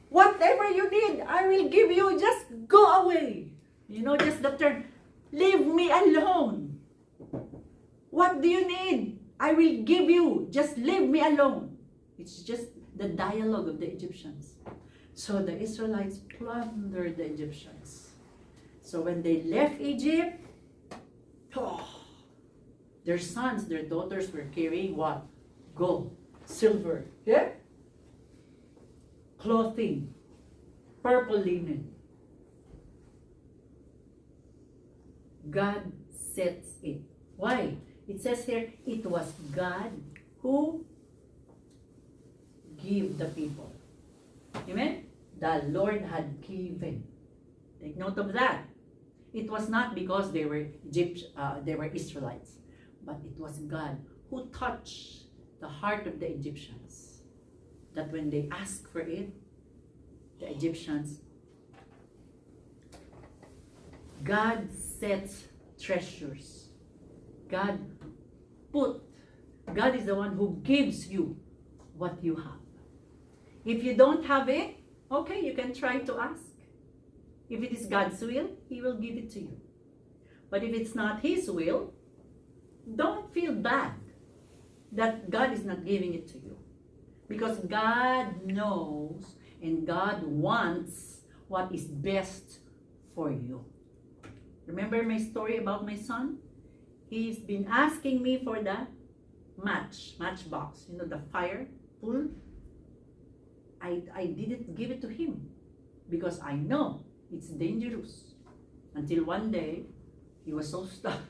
Whatever you need, I will give you. Just go away. You know, just the term, leave me alone. What do you need? I will give you. Just leave me alone. It's just the dialogue of the Egyptians. So the Israelites plundered the Egyptians. So when they left Egypt, their sons, their daughters were carrying what? Gold, silver, yeah? Clothing, purple linen. God sets it. Why? It says here, it was God who gave the people. Amen? The Lord had given. Take note of that. It was not because they were Israelites, but it was God who touched the heart of the Egyptians. That when they asked for it, the Egyptians, God sets treasures. God is the one who gives you what you have. If you don't have it, okay, you can try to ask. If it is God's will, He will give it to you. But if it's not His will, don't feel bad that God is not giving it to you. Because God knows and God wants what is best for you. Remember my story about my son? He's been asking me for the matchbox, the fire tool. I didn't give it to him because I know it's dangerous. Until one day, he was so stuck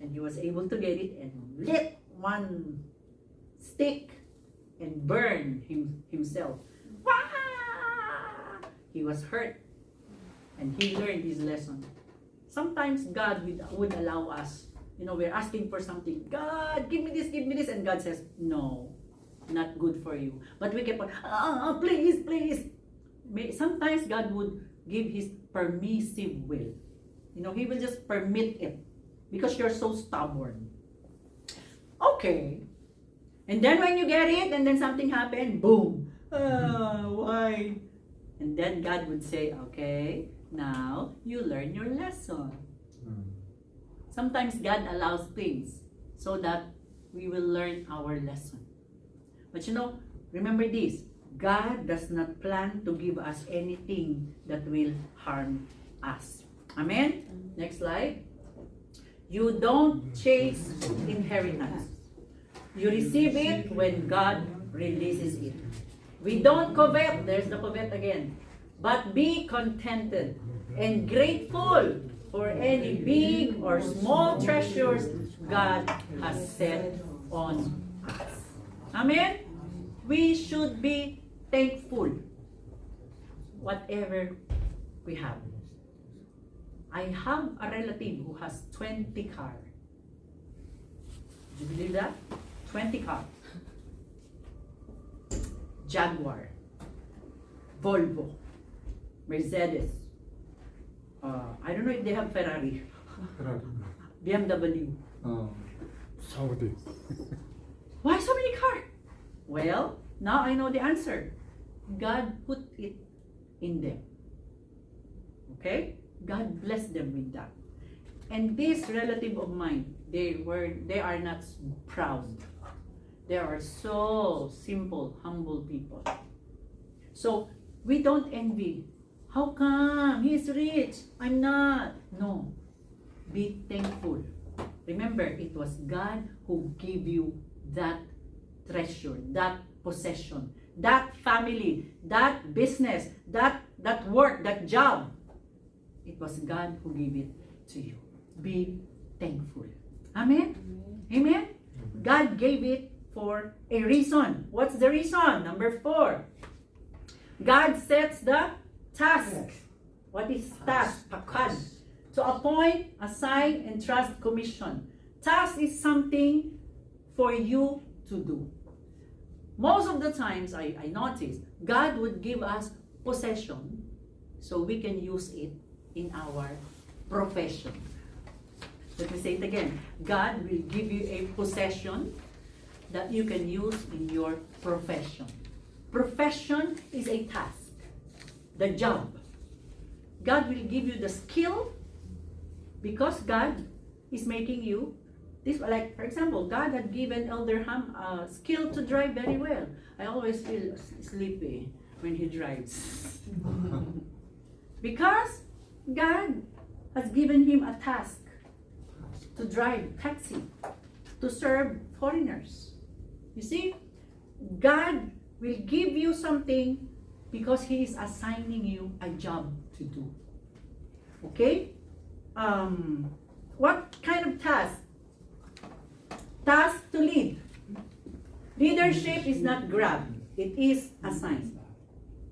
and he was able to get it and lit one stick and burn himself. He was hurt and he learned his lesson. Sometimes God would allow us, we're asking for something. God, give me this, and God says, no, not good for you. But we keep on, please. Sometimes God would give His permissive will. He will just permit it because you're so stubborn. Okay. And then when you get it, and then something happened, boom. Why? And then God would say, okay, now you learn your lesson. Sometimes God allows things so that we will learn our lesson. But remember this, God does not plan to give us anything that will harm us. Amen? Next slide. You don't chase inheritance. You receive it when God releases it. We don't covet, there's the covet again, but be contented and grateful for any big or small treasures God has set on us. Amen? We should be thankful whatever we have. I have a relative who has 20 cars. Do you believe that? 20 cars. Jaguar, Volvo, Mercedes. I don't know if they have Ferrari. BMW. Saudi. Why so many cars? Well, now I know the answer. God put it in them. Okay? God blessed them with that. And this relative of mine, they are not proud. They are so simple, humble people. So we don't envy. How come? He's rich. I'm not. No. Be thankful. Remember, it was God who gave you that treasure, that possession, that family, that business, that work, that job. It was God who gave it to you. Be thankful. Amen? Amen? God gave it for a reason. What's the reason? Number 4. God sets the task. What is task? Pakad. To appoint, assign, and trust commission. Task is something for you to do. Most of the times, I notice, God would give us possession so we can use it in our profession. Let me say it again. God will give you a possession that you can use in your profession. Profession is a task, the job. God will give you the skill because God is making you This, like, for example, God had given Elder Ham skill to drive very well. I always feel sleepy when he drives. Because God has given him a task to drive taxi, to serve foreigners. You see, God will give you something because He is assigning you a job to do. Okay? What kind of task? Task to lead. Leadership is not grabbed. It is assigned.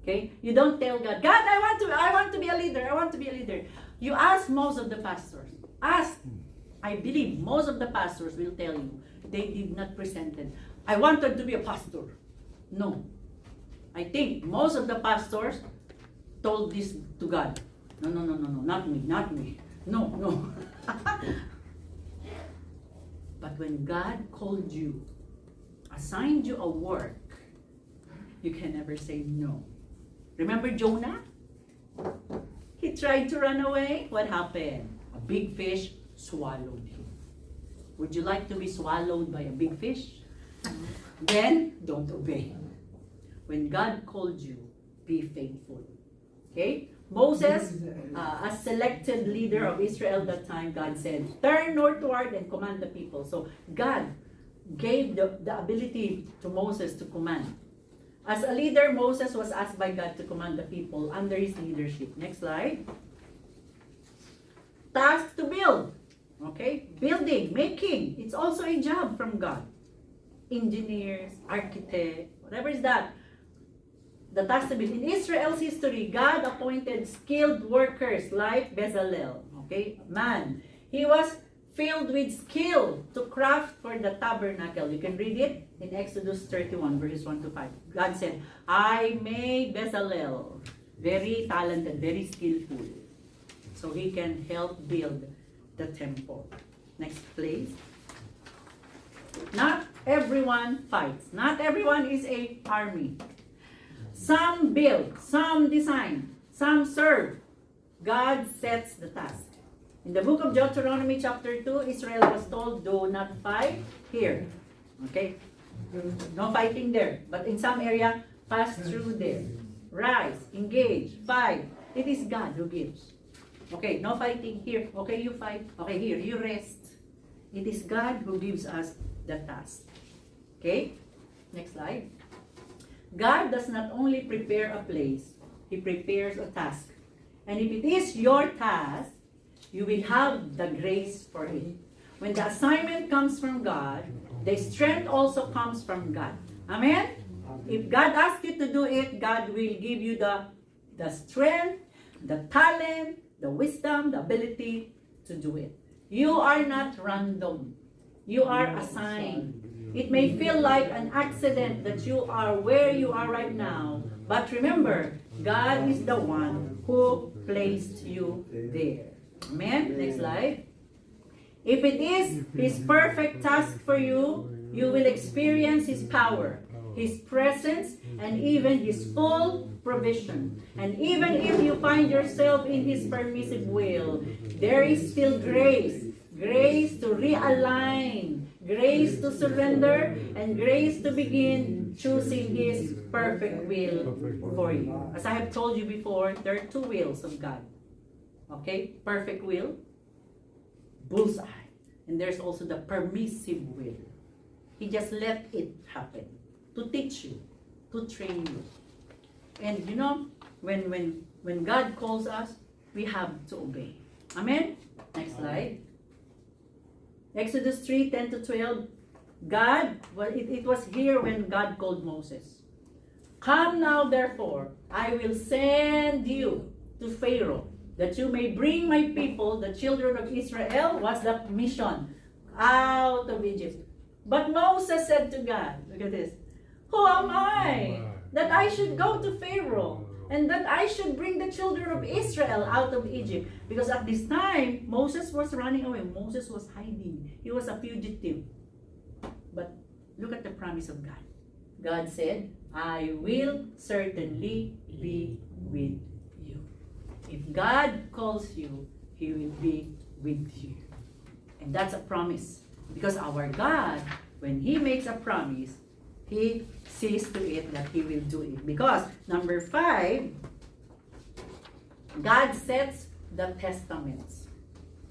Okay? You don't tell God, God, I want to be a leader. I want to be a leader. You ask most of the pastors. Ask. I believe most of the pastors will tell you they did not present it. I wanted to be a pastor. No. I think most of the pastors told this to God. No, not me. No. But when God called you, assigned you a work, you can never say no. Remember Jonah? He tried to run away. What happened? A big fish swallowed him. Would you like to be swallowed by a big fish? Then, don't obey. When God called you, be faithful. Okay? Moses, as selected leader of Israel that time, God said, turn northward and command the people. So God gave the ability to Moses to command. As a leader, Moses was asked by God to command the people under his leadership. Next slide. Task to build. Okay? Building, making. It's also a job from God. Engineers, architect, whatever is that. The task to build. In Israel's history, God appointed skilled workers like Bezalel. Okay? Man. He was filled with skill to craft for the tabernacle. You can read it in Exodus 31, verses 1 to 5. God said, I made Bezalel very talented, very skillful, so he can help build the temple. Next, please. Not everyone fights. Not everyone is an army. Some build, some design, some serve. God sets the task. In the book of Deuteronomy chapter 2, Israel was told, do not fight here. Okay? No fighting there. But in some area, pass through there. Rise, engage, fight. It is God who gives. Okay, no fighting here. Okay, you fight. Okay, here, you rest. It is God who gives us the task. Okay? Next slide. God does not only prepare a place, He prepares a task. And if it is your task, you will have the grace for it. When the assignment comes from God, the strength also comes from God. Amen? If God asks you to do it, God will give you the strength, the talent, the wisdom, the ability to do it. You are not random. You are assigned. It may feel like an accident that you are where you are right now, but remember, God is the one who placed you there. Amen? Next slide. If it is His perfect task for you, you will experience His power, His presence, and even His full provision. And even if you find yourself in His permissive will, there is still grace. Grace to realign, grace to surrender, and grace to begin choosing His perfect will for you. As I have told you before, there are two wills of God. Okay? Perfect will, bullseye. And there's also the permissive will. He just let it happen to teach you, to train you. And you know, when God calls us, we have to obey. Amen? Next slide. Exodus 3, 10 to 12. God, well, it was here when God called Moses. Come now, therefore, I will send you to Pharaoh, that you may bring my people, the children of Israel, was the mission, out of Egypt. But Moses said to God, look at this, who am I that I should go to Pharaoh and that I should bring the children of Israel out of Egypt? Because at this time, Moses was running away. Moses was hiding. He was a fugitive. But look at the promise of God. God said, I will certainly be with you. If God calls you, He will be with you. And that's a promise Because our God, when He makes a promise, He sees to it that He will do it. Because, number 5, God sets the testaments.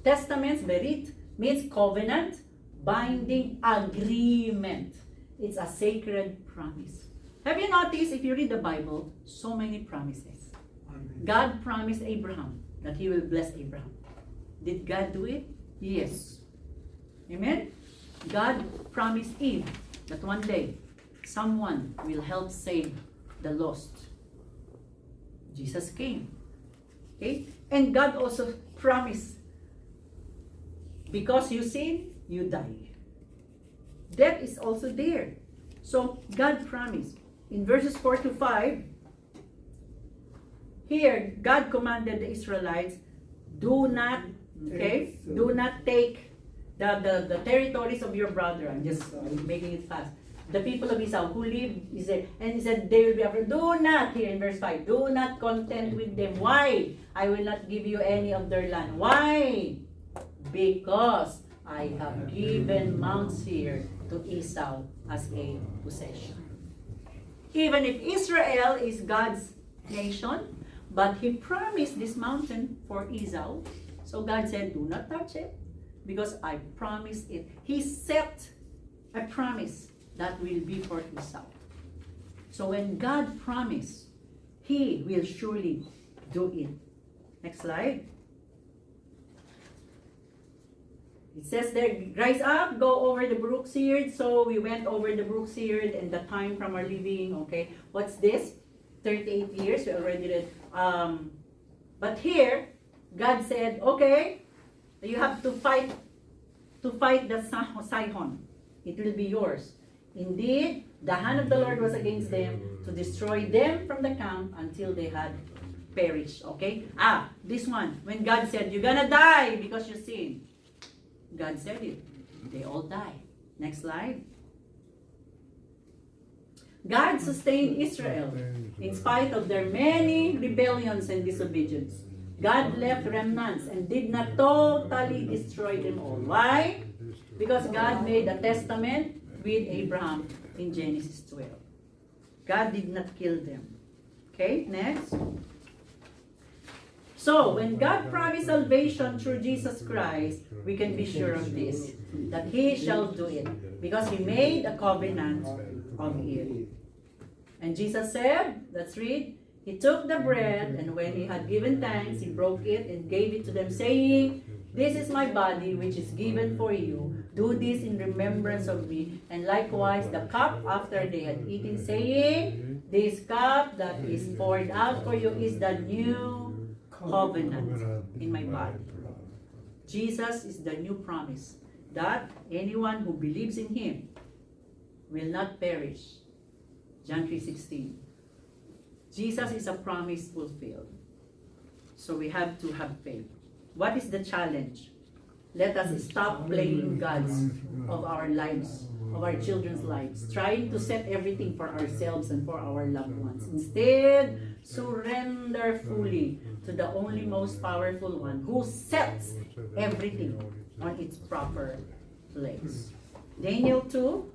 Testaments, berit, means covenant, binding agreement. It's a sacred promise. Have you noticed, if you read the Bible, so many promises? God promised Abraham that He will bless Abraham. Did God do it? Yes. Amen? God promised Eve that one day, someone will help save the lost. Jesus came. Okay? And God also promised, because you sin, you die. Death is also there. So, God promised. In verses 4 to 5, here, God commanded the Israelites, do not take the territories of your brother. I'm just making it fast. The people of Esau who lived, he said, they will be afraid. Do not, here in verse 5, do not contend with them. Why? I will not give you any of their land. Why? Because I have given Mount Seir to Esau as a possession. Even if Israel is God's nation, but He promised this mountain for Esau, so God said, do not touch it, because I promised it. He set a promise that will be for Esau. So when God promised, He will surely do it. Next slide. It says there, rise up, go over the brook Seir. So we went over the brook Seir and the time from our living. Okay, what's this? 38 years, we already read. But here, God said, okay, you have to fight the Sihon. It will be yours. Indeed, the hand of the Lord was against them to destroy them from the camp until they had perished. Okay? This one, when God said, you're gonna die because you sinned. God said it. They all die. Next slide. God sustained Israel in spite of their many rebellions and disobedience. God left remnants and did not totally destroy them all. Why? Because God made a testament with Abraham in Genesis 12. God did not kill them. Okay, next. So, when God promised salvation through Jesus Christ, we can be sure of this, that He shall do it, because He made a covenant of it. And Jesus said, let's read, He took the bread, and when He had given thanks, He broke it and gave it to them, saying, this is my body, which is given for you. Do this in remembrance of me. And likewise, the cup after they had eaten, saying, this cup that is poured out for you is the new covenant in my body. Jesus is the new promise that anyone who believes in Him will not perish. John 3:16. Jesus is a promise fulfilled. So we have to have faith. What is the challenge? Let us stop playing gods of our lives, of our children's lives, trying to set everything for ourselves and for our loved ones. Instead, surrender fully to the only most powerful one who sets everything on its proper place. Daniel 2,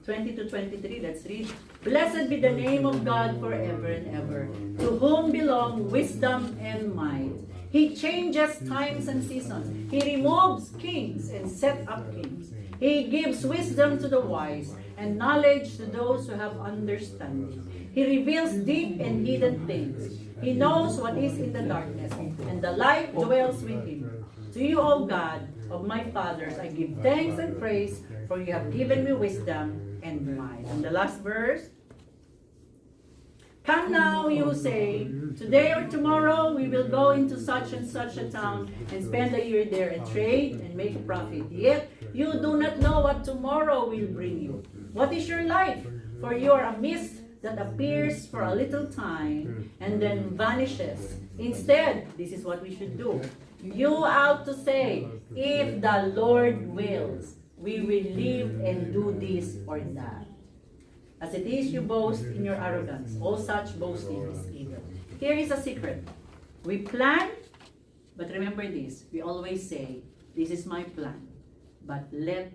20 to 23, let's read. Blessed be the name of God forever and ever, to whom belong wisdom and might. He changes times and seasons. He removes kings and sets up kings. He gives wisdom to the wise and knowledge to those who have understanding. He reveals deep and hidden things. He knows what is in the darkness, and the light dwells with Him. To you, O God of my fathers, I give thanks and praise, for you have given me wisdom and might. And the last verse. Come now, you say, today or tomorrow we will go into such and such a town and spend a year there and trade and make profit. Yet you do not know what tomorrow will bring you. What is your life? For you are a mist that appears for a little time and then vanishes. Instead, this is what we should do. You ought to say, if the Lord wills, we will live and do this or that. As it is, you boast in your arrogance. All such boasting is evil. Here is a secret. We plan, but remember this. We always say, this is my plan. but let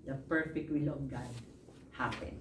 the perfect will of God happen.